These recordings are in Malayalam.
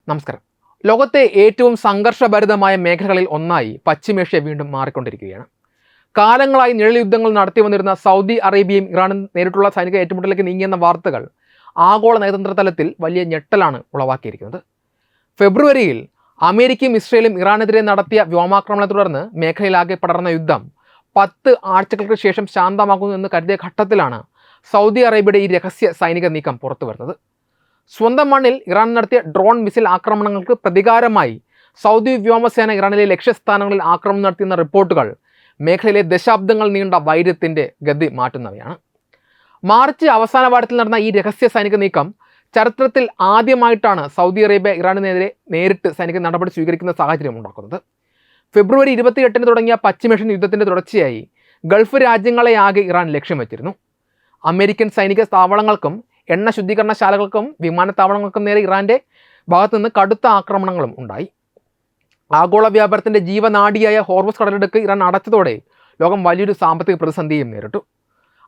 നമസ്കാരം. ലോകത്തെ ഏറ്റവും സംഘർഷഭരിതമായ മേഖലകളിൽ ഒന്നായി പശ്ചിമേഷ്യ വീണ്ടും മാറിക്കൊണ്ടിരിക്കുകയാണ്. കാലങ്ങളായി നിഴൽ യുദ്ധങ്ങൾ നടത്തി വന്നിരുന്ന സൗദി അറേബ്യയും ഇറാനും നേരിട്ടുള്ള സൈനിക ഏറ്റുമുട്ടലിലേക്ക് നീങ്ങിയെന്ന വാർത്തകൾ ആഗോള നയതന്ത്ര തലത്തിൽ വലിയ ഞെട്ടലാണ് ഉളവാക്കിയിരിക്കുന്നത്. ഫെബ്രുവരിയിൽ അമേരിക്കയും ഇസ്രയേലും ഇറാനെതിരെ നടത്തിയ വ്യോമാക്രമണത്തെ തുടർന്ന് മേഖലയിലാകെ പടർന്ന യുദ്ധം 10 ആഴ്ചകൾക്ക് ശേഷം ശാന്തമാകുന്നു എന്ന് കരുതിയ ഘട്ടത്തിലാണ് സൗദി അറേബ്യയുടെ ഈ രഹസ്യ സൈനിക നീക്കം പുറത്തു വരുന്നത്. സ്വന്തം മണ്ണിൽ ഇറാൻ നടത്തിയ ഡ്രോൺ മിസൈൽ ആക്രമണങ്ങൾക്ക് പ്രതികാരമായി സൗദി വ്യോമസേന ഇറാനിലെ ലക്ഷ്യസ്ഥാനങ്ങളിൽ ആക്രമണം നടത്തിയെന്ന റിപ്പോർട്ടുകൾ മേഖലയിലെ ദശാബ്ദങ്ങൾ നീണ്ട വൈര്യത്തിൻ്റെ ഗതി മാറ്റുന്നവയാണ്. മാർച്ച് അവസാന വാരത്തിൽ നടന്ന ഈ രഹസ്യ സൈനിക നീക്കം ചരിത്രത്തിൽ ആദ്യമായിട്ടാണ് സൗദി അറേബ്യ ഇറാനെതിരെ നേരിട്ട് സൈനിക നടപടി സ്വീകരിക്കുന്ന സാഹചര്യം ഉണ്ടാക്കുന്നത്. ഫെബ്രുവരി 28 തുടങ്ങിയ പശ്ചിമേഷ്യൻ യുദ്ധത്തിൻ്റെ തുടർച്ചയായി ഗൾഫ് രാജ്യങ്ങളെ ആകെ ഇറാൻ ലക്ഷ്യം വെച്ചിരുന്നു. അമേരിക്കൻ സൈനിക താവളങ്ങൾക്കും എണ്ണ ശുദ്ധീകരണശാലകൾക്കും വിമാനത്താവളങ്ങൾക്കും നേരെ ഇറാൻ്റെ ഭാഗത്തുനിന്ന് കടുത്ത ആക്രമണങ്ങളും ഉണ്ടായി. ആഗോള വ്യാപാരത്തിൻ്റെ ജീവനാഡിയായ ഹോർമുസ് കടലിടുക്ക് ഇറാൻ അടച്ചതോടെ ലോകം വലിയൊരു സാമ്പത്തിക പ്രതിസന്ധിയും നേരിട്ടു.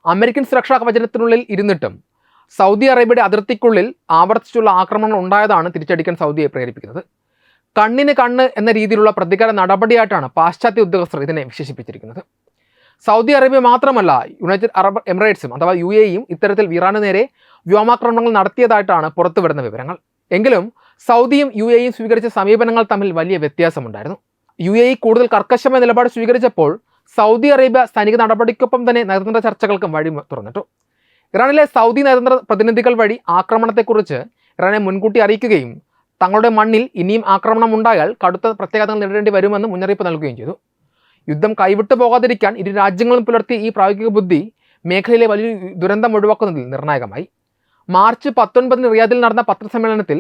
അമേരിക്കൻ സുരക്ഷാ കവചത്തിനുള്ളിൽ ഇരുന്നിട്ടും സൗദി അറേബ്യയുടെ അതിർത്തിക്കുള്ളിൽ ആവർത്തിച്ചുള്ള ആക്രമണങ്ങൾ ഉണ്ടായതാണ് തിരിച്ചടിക്കാൻ സൗദിയെ പ്രേരിപ്പിക്കുന്നത്. കണ്ണിന് കണ്ണ് എന്ന രീതിയിലുള്ള പ്രതികാര നടപടിയായിട്ടാണ് പാശ്ചാത്യ ഉദ്യോഗസ്ഥർ ഇതിനെ വിശേഷിപ്പിച്ചിരിക്കുന്നത്. സൗദി അറേബ്യ മാത്രമല്ല, യുണൈറ്റഡ് അറബ് എമിറേറ്റ്സും അഥവാ UAEയും ഇത്തരത്തിൽ ഇറാന് നേരെ വ്യോമാക്രമണങ്ങൾ നടത്തിയതായിട്ടാണ് പുറത്തുവരുന്ന വിവരങ്ങൾ. എങ്കിലും സൗദിയും UAEയും സ്വീകരിച്ച സമീപനങ്ങൾ തമ്മിൽ വലിയ വ്യത്യാസമുണ്ടായിരുന്നു. UAE കൂടുതൽ കർക്കശമായ നിലപാട് സ്വീകരിച്ചപ്പോൾ സൗദി അറേബ്യ സൈനിക നടപടിക്കൊപ്പം തന്നെ നയതന്ത്ര ചർച്ചകൾക്കും വഴി തുറന്നിട്ടു. ഇറാനിലെ സൗദി നയതന്ത്ര പ്രതിനിധികൾ വഴി ആക്രമണത്തെക്കുറിച്ച് ഇറാനെ മുൻകൂട്ടി അറിയിക്കുകയും തങ്ങളുടെ മണ്ണിൽ ഇനിയും ആക്രമണം ഉണ്ടായാൽ കടുത്ത പ്രത്യാഘാതങ്ങൾ നേരിടേണ്ടി വരുമെന്ന് മുന്നറിയിപ്പ് നൽകുകയും ചെയ്തു. യുദ്ധം കൈവിട്ടു പോകാതിരിക്കാൻ ഇരു രാജ്യങ്ങളും പുലർത്തിയ ഈ പ്രായോഗിക ബുദ്ധി മേഖലയിലെ വലിയൊരു ദുരന്തം ഒഴിവാക്കുന്നതിൽ നിർണായകമായി. മാർച്ച് 19 റിയാദിൽ നടന്ന പത്രസമ്മേളനത്തിൽ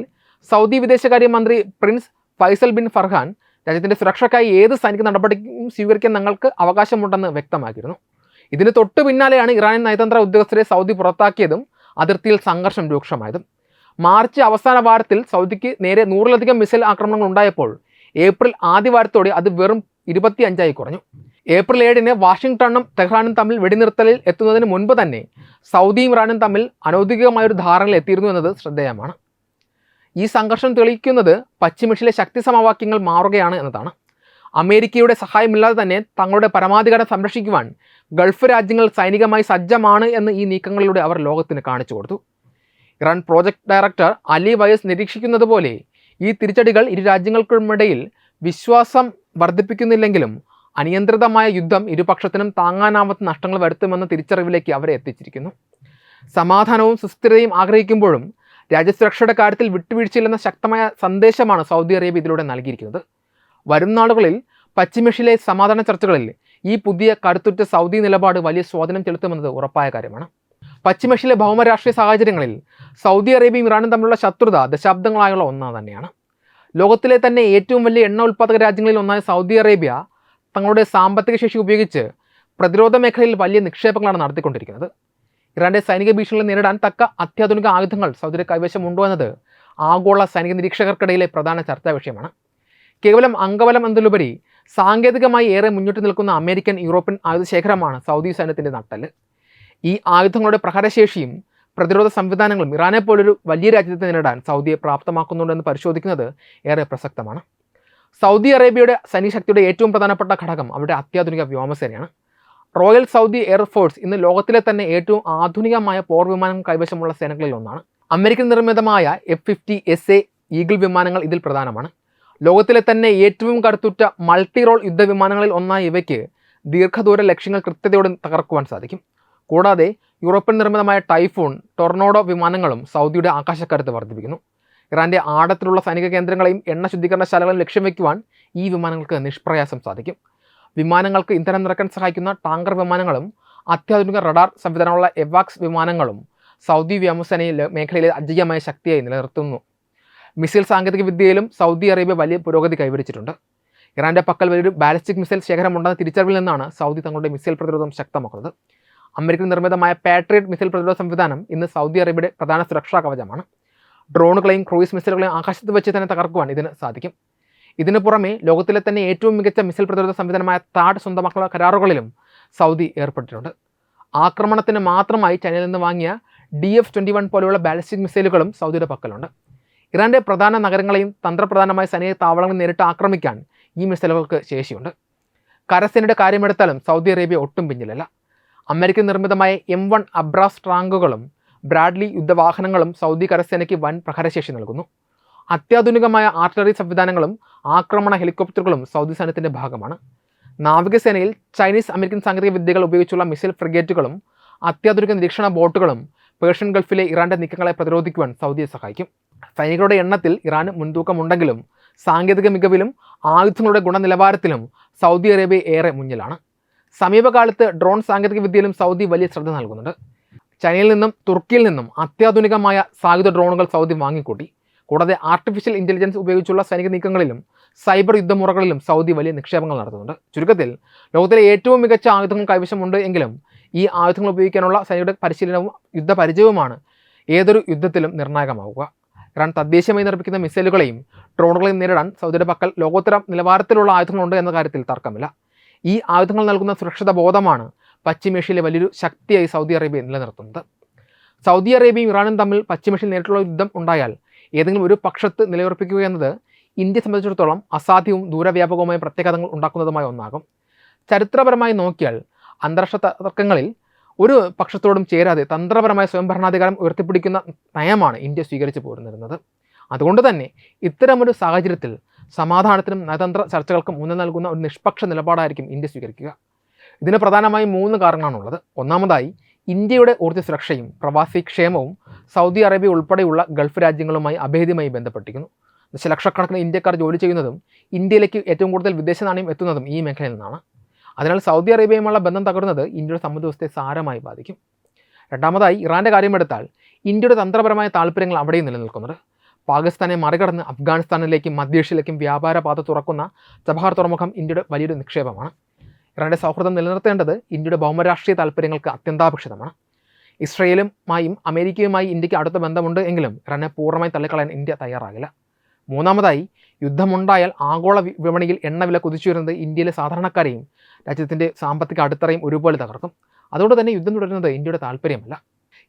സൗദി വിദേശകാര്യമന്ത്രി പ്രിൻസ് ഫൈസൽ ബിൻ ഫർഹാൻ രാജ്യത്തിൻ്റെ സുരക്ഷയ്ക്കായി ഏത് സൈനിക നടപടിയും സ്വീകരിക്കാൻ ഞങ്ങൾക്ക് അവകാശമുണ്ടെന്ന് വ്യക്തമാക്കിയിരുന്നു. ഇതിന് തൊട്ടു പിന്നാലെയാണ് ഇറാനിയൻ നയതന്ത്ര ഉദ്യോഗസ്ഥരെ സൗദി പുറത്താക്കിയതും അതിർത്തിയിൽ സംഘർഷം രൂക്ഷമായതും. മാർച്ച് അവസാന വാരത്തിൽ സൗദിക്ക് നേരെ 100-ലധികം മിസൈൽ ആക്രമണങ്ങൾ ഉണ്ടായപ്പോൾ ഏപ്രിൽ ആദ്യ വാരത്തോടെ അത് വെറും 25 കുറഞ്ഞു. ഏപ്രിൽ 7 വാഷിംഗ്ടണും തെഹ്റാനും തമ്മിൽ വെടിനിർത്തലിൽ എത്തുന്നതിന് മുൻപ് തന്നെ സൗദിയും ഇറാനും തമ്മിൽ അനൗദ്യോഗികമായൊരു ധാരണയിൽ എത്തിയിരുന്നു എന്നത് ശ്രദ്ധേയമാണ്. ഈ സംഘർഷം തെളിയിക്കുന്നത് പശ്ചിമേഷ്യയിലെ ശക്തി സമവാക്യങ്ങൾ മാറുകയാണ് എന്നതാണ്. അമേരിക്കയുടെ സഹായമില്ലാതെ തന്നെ തങ്ങളുടെ പരമാധികാരം സംരക്ഷിക്കുവാൻ ഗൾഫ് രാജ്യങ്ങൾ സൈനികമായി സജ്ജമാണ് എന്ന് ഈ നീക്കങ്ങളിലൂടെ അവർ ലോകത്തിന് കാണിച്ചു കൊടുത്തു. ഇറാൻ പ്രോജക്ട് ഡയറക്ടർ അലി വയസ് നിരീക്ഷിക്കുന്നത് പോലെ ഈ തിരിച്ചടികൾ ഇരു രാജ്യങ്ങൾക്കുമിടയിൽ വിശ്വാസം വർദ്ധിപ്പിക്കുന്നില്ലെങ്കിലും അനിയന്ത്രിതമായ യുദ്ധം ഇരുപക്ഷത്തിനും താങ്ങാനാവാത്ത നഷ്ടങ്ങൾ വരുത്തുമെന്ന തിരിച്ചറിവിലേക്ക് അവരെ എത്തിച്ചിരിക്കുന്നു. സമാധാനവും സുസ്ഥിരതയും ആഗ്രഹിക്കുമ്പോഴും രാജ്യസുരക്ഷയുടെ കാര്യത്തിൽ വിട്ടുവീഴ്ചയില്ലെന്ന ശക്തമായ സന്ദേശമാണ് സൗദി അറേബ്യ ഇതിലൂടെ നൽകിയിരിക്കുന്നത്. വരും നാളുകളിൽ പശ്ചിമേഷ്യയിലെ സമാധാന ചർച്ചകളിൽ ഈ പുതിയ കരുത്തുറ്റ സൗദി നിലപാട് വലിയ സ്വാധീനം ചെലുത്തുമെന്നത് ഉറപ്പായ കാര്യമാണ്. പശ്ചിമേഷ്യയിലെ ഭൗമരാഷ്ട്രീയ സാഹചര്യങ്ങളിൽ സൗദി അറേബ്യയും ഇറാനും തമ്മിലുള്ള ശത്രുത ദശാബ്ദങ്ങളായുള്ള ഒന്നാണ് തന്നെയാണ്. ലോകത്തിലെ തന്നെ ഏറ്റവും വലിയ എണ്ണ ഉൽപ്പാദക രാജ്യങ്ങളിൽ ഒന്നായ സൗദി അറേബ്യ തങ്ങളുടെ സാമ്പത്തിക ശേഷി ഉപയോഗിച്ച് പ്രതിരോധ മേഖലയിൽ വലിയ നിക്ഷേപങ്ങളാണ് നടത്തിക്കൊണ്ടിരിക്കുന്നത്. ഇറാൻ്റെ സൈനിക ഭീഷണികളെ നേരിടാൻ തക്ക അത്യാധുനിക ആയുധങ്ങൾ സൗദിയുടെ കൈവശമുണ്ടോ എന്നത് ആഗോള സൈനിക നിരീക്ഷകർക്കിടയിലെ പ്രധാന ചർച്ചാ വിഷയമാണ്. കേവലം അംഗബലം എന്നതിലുപരി സാങ്കേതികമായി ഏറെ മുന്നിട്ട് നിൽക്കുന്ന അമേരിക്കൻ യൂറോപ്യൻ ആയുധശേഖരമാണ് സൗദി സൈന്യത്തിൻ്റെ നട്ടെല്ല്. ഈ ആയുധങ്ങളുടെ പ്രഹരശേഷിയും പ്രതിരോധ സംവിധാനങ്ങളും ഇറാനെ പോലൊരു വലിയ രാജ്യത്തെ നേരിടാൻ സൗദിയെ പ്രാപ്തമാക്കുന്നുണ്ടെന്ന് പരിശോധിക്കുന്നത് ഏറെ പ്രസക്തമാണ്. സൗദി അറേബ്യയുടെ സൈനിക ശക്തിയുടെ ഏറ്റവും പ്രധാനപ്പെട്ട ഘടകം അവരുടെ അത്യാധുനിക വ്യോമസേനയാണ്. റോയൽ സൗദി എയർഫോഴ്സ് ഇന്ന് ലോകത്തിലെ തന്നെ ഏറ്റവും ആധുനികമായ പോർ വിമാനങ്ങൾ കൈവശമുള്ള സേനകളിൽ ഒന്നാണ്. അമേരിക്കൻ നിർമ്മിതമായ F-50SA ഈഗിൾ വിമാനങ്ങൾ ഇതിൽ പ്രധാനമാണ്. ലോകത്തിലെ തന്നെ ഏറ്റവും കരുത്തുറ്റ മൾട്ടി റോൾ യുദ്ധവിമാനങ്ങളിൽ ഒന്നായ ഇവയ്ക്ക് ദീർഘദൂര ലക്ഷ്യങ്ങൾ കൃത്യതയോടെ തകർക്കുവാൻ സാധിക്കും. കൂടാതെ യൂറോപ്യൻ നിർമ്മിതമായ ടൈഫൂൺ, ടൊർണോഡോ വിമാനങ്ങളും സൗദിയുടെ ആകാശക്കരുത്ത് വർദ്ധിപ്പിക്കുന്നു. ഇറാൻ്റെ ആഴത്തിലുള്ള സൈനിക കേന്ദ്രങ്ങളെയും എണ്ണ ശുദ്ധീകരണശാലകളെയും ലക്ഷ്യം വയ്ക്കുവാൻ ഈ വിമാനങ്ങൾക്ക് നിഷ്പ്രയാസം സാധിക്കും. വിമാനങ്ങൾക്ക് ഇന്ധനം നിറയ്ക്കാൻ സഹായിക്കുന്ന ടാങ്കർ വിമാനങ്ങളും അത്യാധുനിക റഡാർ സംവിധാനമുള്ള എവാക്സ് വിമാനങ്ങളും സൗദി വ്യോമസേനയിൽ മേഖലയിലെ അജയ്യമായ ശക്തിയായി നിലനിർത്തുന്നു. മിസൈൽ സാങ്കേതിക വിദ്യയിലും സൗദി അറേബ്യ വലിയ പുരോഗതി കൈവരിച്ചിട്ടുണ്ട്. ഇറാൻ്റെ പക്കൽ വലിയൊരു ബാലിസ്റ്റിക് മിസൈൽ ശേഖരമുണ്ടെന്ന തിരിച്ചറിവിൽ നിന്നാണ് സൗദി തങ്ങളുടെ മിസൈൽ പ്രതിരോധം ശക്തമാക്കുന്നത്. അമേരിക്കൻ നിർമ്മിതമായ പാട്രിയറ്റ് മിസൈൽ പ്രതിരോധ സംവിധാനം ഇന്ന് സൗദി അറേബ്യയുടെ പ്രധാന സുരക്ഷാ കവചമാണ്. ഡ്രോണുകളെയും ക്രൂയിസ് മിസൈലുകളെയും ആകാശത്ത് വെച്ച് തന്നെ തകർക്കുവാൻ ഇതിന് സാധിക്കും. ഇതിനു പുറമെ ലോകത്തിലെ തന്നെ ഏറ്റവും മികച്ച മിസൈൽ പ്രതിരോധ സംവിധാനമായ താഡ് സ്വന്തമാക്കുന്ന കരാറുകളിലും സൗദി ഏർപ്പെട്ടിട്ടുണ്ട്. ആക്രമണത്തിന് മാത്രമായി ചൈനയിൽ നിന്ന് വാങ്ങിയ DF-21 പോലെയുള്ള ബാലിസ്റ്റിക് മിസൈലുകളും സൗദിയുടെ പക്കലുണ്ട്. ഇറാന്റെ പ്രധാന നഗരങ്ങളെയും തന്ത്രപ്രധാനമായ സൈനിക താവളങ്ങൾ നേരിട്ട് ആക്രമിക്കാൻ ഈ മിസൈലുകൾക്ക് ശേഷിയുണ്ട്. കരസേനയുടെ കാര്യമെടുത്താലും സൗദി അറേബ്യ ഒട്ടും പിന്നിലല്ല. അമേരിക്കൻ നിർമ്മിതമായ M1 അബ്രാസ് ടാങ്കുകളും ബ്രാഡ്ലി യുദ്ധവാഹനങ്ങളും സൗദി കരസേനയ്ക്ക് വൻ പ്രഹരശേഷി നൽകുന്നു. അത്യാധുനികമായ ആർട്ടിലറി സംവിധാനങ്ങളും ആക്രമണ ഹെലികോപ്റ്ററുകളും സൗദി സൈന്യത്തിൻ്റെ ഭാഗമാണ്. നാവികസേനയിൽ ചൈനീസ് അമേരിക്കൻ സാങ്കേതിക വിദ്യകൾ ഉപയോഗിച്ചുള്ള മിസൈൽ ഫ്രിഗേറ്റുകളും അത്യാധുനിക നിരീക്ഷണ ബോട്ടുകളും പേർഷ്യൻ ഗൾഫിലെ ഇറാന്റെ നീക്കങ്ങളെ പ്രതിരോധിക്കുവാൻ സൗദിയെ സഹായിക്കും. സൈനികരുടെ എണ്ണത്തിൽ ഇറാന് മുൻതൂക്കമുണ്ടെങ്കിലും സാങ്കേതിക മികവിലും ആയുധങ്ങളുടെ ഗുണനിലവാരത്തിലും സൗദി അറേബ്യ ഏറെ മുന്നിലാണ്. സമീപകാലത്ത് ഡ്രോൺ സാങ്കേതിക വിദ്യയിലും സൗദി വലിയ ശ്രദ്ധ നൽകുന്നുണ്ട്. ചൈനയിൽ നിന്നും തുർക്കിയിൽ നിന്നും അത്യാധുനികമായ സായുധ ഡ്രോണുകൾ സൗദി വാങ്ങിക്കൂട്ടി. കൂടാതെ ആർട്ടിഫിഷ്യൽ ഇൻ്റലിജൻസ് ഉപയോഗിച്ചുള്ള സൈനിക നീക്കങ്ങളിലും സൈബർ യുദ്ധമുറകളിലും സൗദി വലിയ നിക്ഷേപങ്ങൾ നടത്തുന്നുണ്ട്. ചുരുക്കത്തിൽ ലോകത്തിലെ ഏറ്റവും മികച്ച ആയുധങ്ങൾ കൈവശമുണ്ട് എങ്കിലും ഈ ആയുധങ്ങൾ ഉപയോഗിക്കാനുള്ള സൈനികരുടെ പരിശീലനവും യുദ്ധപരിചയവുമാണ് ഏതൊരു യുദ്ധത്തിലും നിർണായകമാവുക. ഇറാൻ തദ്ദേശീയമായി നിർമ്മിക്കുന്ന മിസൈലുകളെയും ഡ്രോണുകളെയും നേരിടാൻ സൗദിയുടെ പക്കൽ ലോകോത്തര നിലവാരത്തിലുള്ള ആയുധങ്ങളുണ്ട് എന്ന കാര്യത്തിൽ തർക്കമില്ല. ഈ ആയുധങ്ങൾ നൽകുന്ന സുരക്ഷിത ബോധമാണ് പശ്ചിമേഷ്യയിലെ വലിയൊരു ശക്തിയായി സൗദി അറേബ്യ നിലനിർത്തുന്നത്. സൗദി അറേബ്യയും ഇറാനും തമ്മിൽ പശ്ചിമേഷ്യയിൽ നേരിട്ടുള്ള യുദ്ധം ഉണ്ടായാൽ ഏതെങ്കിലും ഒരു പക്ഷത്ത് നിലയുറപ്പിക്കുക എന്നത് ഇന്ത്യയെ സംബന്ധിച്ചിടത്തോളം അസാധ്യവും ദൂരവ്യാപകവുമായ പ്രത്യാഘാതങ്ങൾ ഉണ്ടാക്കുന്നതുമായ ഒന്നാകും. ചരിത്രപരമായി നോക്കിയാൽ അന്താരാഷ്ട്ര തർക്കങ്ങളിൽ ഒരു പക്ഷത്തോടും ചേരാതെ തന്ത്രപരമായ സ്വയംഭരണാധികാരം ഉയർത്തിപ്പിടിക്കുന്ന നയമാണ് ഇന്ത്യ സ്വീകരിച്ചു പോരുന്നിരുന്നത്. അതുകൊണ്ട് തന്നെ ഇത്തരമൊരു സാഹചര്യത്തിൽ സമാധാനത്തിനും നയതന്ത്ര ചർച്ചകൾക്കും ഊന്നൽ നൽകുന്ന ഒരു നിഷ്പക്ഷ നിലപാടായിരിക്കും ഇന്ത്യ സ്വീകരിക്കുക. ഇതിന് പ്രധാനമായും 3 കാരണങ്ങളാണുള്ളത്. ഒന്നാമതായി, ഇന്ത്യയുടെ ഊർജ്ജ സുരക്ഷയും പ്രവാസി ക്ഷേമവും സൗദി അറേബ്യ ഉൾപ്പെടെയുള്ള ഗൾഫ് രാജ്യങ്ങളുമായി അഭേദ്യമായി ബന്ധപ്പെട്ടിരിക്കുന്നു. ദശലക്ഷക്കണക്കിന് ഇന്ത്യക്കാർ ജോലി ചെയ്യുന്നതും ഇന്ത്യയിലേക്ക് ഏറ്റവും കൂടുതൽ വിദേശ നാണയം എത്തുന്നതും ഈ മേഖലയിൽ നിന്നാണ്. അതിനാൽ സൗദി അറേബ്യയുമായുള്ള ബന്ധം തകരുന്നത് ഇന്ത്യയുടെ സമ്പദ്വ്യവസ്ഥയെ സാരമായി ബാധിക്കും. രണ്ടാമതായി, ഇറാൻ്റെ കാര്യമെടുത്താൽ ഇന്ത്യയുടെ തന്ത്രപരമായ താല്പര്യങ്ങൾ അവിടെയും നിലനിൽക്കുന്നുണ്ട്. പാകിസ്ഥാനെ മറികടന്ന് അഫ്ഗാനിസ്ഥാനിലേക്കും മധ്യേഷ്യയിലേക്കും വ്യാപാര പാത തുറക്കുന്ന ചബഹാർ തുറമുഖം ഇന്ത്യയുടെ വലിയൊരു നിക്ഷേപമാണ്. ഇറാന്റെ സൗഹൃദം നിലനിർത്തേണ്ടത് ഇന്ത്യയുടെ ഭൗമരാഷ്ട്രീയ താല്പര്യങ്ങൾക്ക് അത്യന്താപേക്ഷിതമാണ്. ഇസ്രയേലുമായും അമേരിക്കയുമായി ഇന്ത്യക്ക് അടുത്ത ബന്ധമുണ്ട് എങ്കിലും ഇറാനെ പൂർണ്ണമായി തള്ളിക്കളയാൻ ഇന്ത്യ തയ്യാറാകില്ല. മൂന്നാമതായി, യുദ്ധമുണ്ടായാൽ ആഗോള വിപണിയിൽ എണ്ണവില കുതിച്ചുയരുന്നത് ഇന്ത്യയിലെ സാധാരണക്കാരെയും രാജ്യത്തിൻ്റെ സാമ്പത്തിക അടിത്തറയും ഒരുപോലെ തകർക്കും. അതുകൊണ്ട് തന്നെ യുദ്ധം തുടരുന്നത് ഇന്ത്യയുടെ താല്പര്യമല്ല.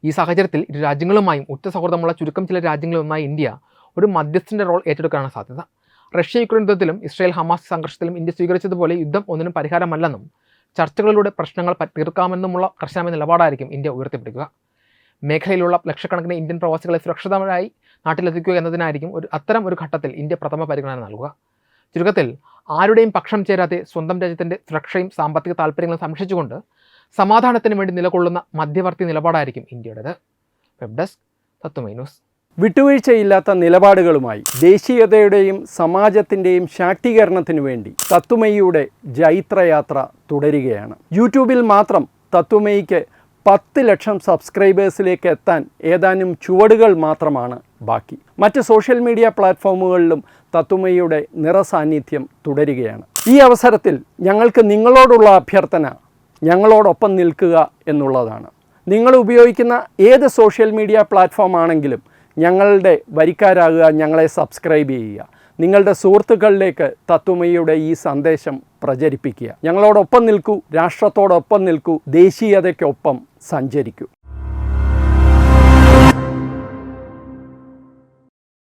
ഈ സാഹചര്യത്തിൽ ഇരു രാജ്യങ്ങളുമായും ഉറ്റ സൗഹൃദമുള്ള ചുരുക്കം ചില രാജ്യങ്ങളിലൊന്നായി ഇന്ത്യ ഒരു മധ്യസ്ഥൻ്റെ റോൾ ഏറ്റെടുക്കാനാണ് സാധ്യത. റഷ്യ യുക്രൈൻ യുദ്ധത്തിലും ഇസ്രായേൽ ഹമാസ് സംഘർഷത്തിലും ഇന്ത്യ സ്വീകരിച്ചതുപോലെ യുദ്ധം ഒന്നിനും പരിഹാരമല്ലെന്നും ചർച്ചകളിലൂടെ പ്രശ്നങ്ങൾ തീർക്കാമെന്നുമുള്ള കർശനമായ നിലപാടായിരിക്കും ഇന്ത്യ ഉയർത്തിപ്പിടിക്കുക. മേഖലയിലുള്ള ലക്ഷക്കണക്കിന് ഇന്ത്യൻ പ്രവാസികളെ സുരക്ഷിതമായി നാട്ടിലെത്തിക്കുക എന്നതിനായിരിക്കും അത്തരം ഒരു ഘട്ടത്തിൽ ഇന്ത്യ പ്രഥമ പരിഗണന നൽകുക. ചുരുക്കത്തിൽ ആരുടെയും പക്ഷം ചേരാതെ സ്വന്തം രാജ്യത്തിൻ്റെ സുരക്ഷയും സാമ്പത്തിക താല്പര്യങ്ങളും സംരക്ഷിച്ചുകൊണ്ട് സമാധാനത്തിന് വേണ്ടി നിലകൊള്ളുന്ന മധ്യവർത്തി നിലപാടായിരിക്കും ഇന്ത്യയുടേത്. വെബ് ഡെസ്ക് തത്വമൈ ന്യൂസ്. വിട്ടുവീഴ്ചയില്ലാത്ത നിലപാടുകളുമായി ദേശീയതയുടെയും സമാജത്തിൻ്റെയും ശാക്തീകരണത്തിനു വേണ്ടി തത്വമയിയുടെ ജൈത്രയാത്ര തുടരുകയാണ്. യൂട്യൂബിൽ മാത്രം തത്വമയിക്ക് 10 ലക്ഷം സബ്സ്ക്രൈബേഴ്സിലേക്ക് എത്താൻ ഏതാനും ചുവടുകൾ മാത്രമാണ് ബാക്കി. മറ്റ് സോഷ്യൽ മീഡിയ പ്ലാറ്റ്ഫോമുകളിലും തത്വമയിയുടെ നിറസാന്നിധ്യം തുടരുകയാണ്. ഈ അവസരത്തിൽ ഞങ്ങൾക്ക് നിങ്ങളോടുള്ള അഭ്യർത്ഥന ഞങ്ങളോടൊപ്പം നിൽക്കുക എന്നുള്ളതാണ്. നിങ്ങൾ ഉപയോഗിക്കുന്ന ഏത് സോഷ്യൽ മീഡിയ പ്ലാറ്റ്ഫോം ആണെങ്കിലും ഞങ്ങളുടെ വരിക്കാരാകുക, ഞങ്ങളെ സബ്സ്ക്രൈബ് ചെയ്യുക, നിങ്ങളുടെ സുഹൃത്തുക്കളിലേക്ക് തത്വമയിയുടെ ഈ സന്ദേശം പ്രചരിപ്പിക്കുക. ഞങ്ങളോടൊപ്പം നിൽക്കൂ, രാഷ്ട്രത്തോടൊപ്പം നിൽക്കൂ, ദേശീയതയ്ക്കൊപ്പം സഞ്ചരിക്കൂ.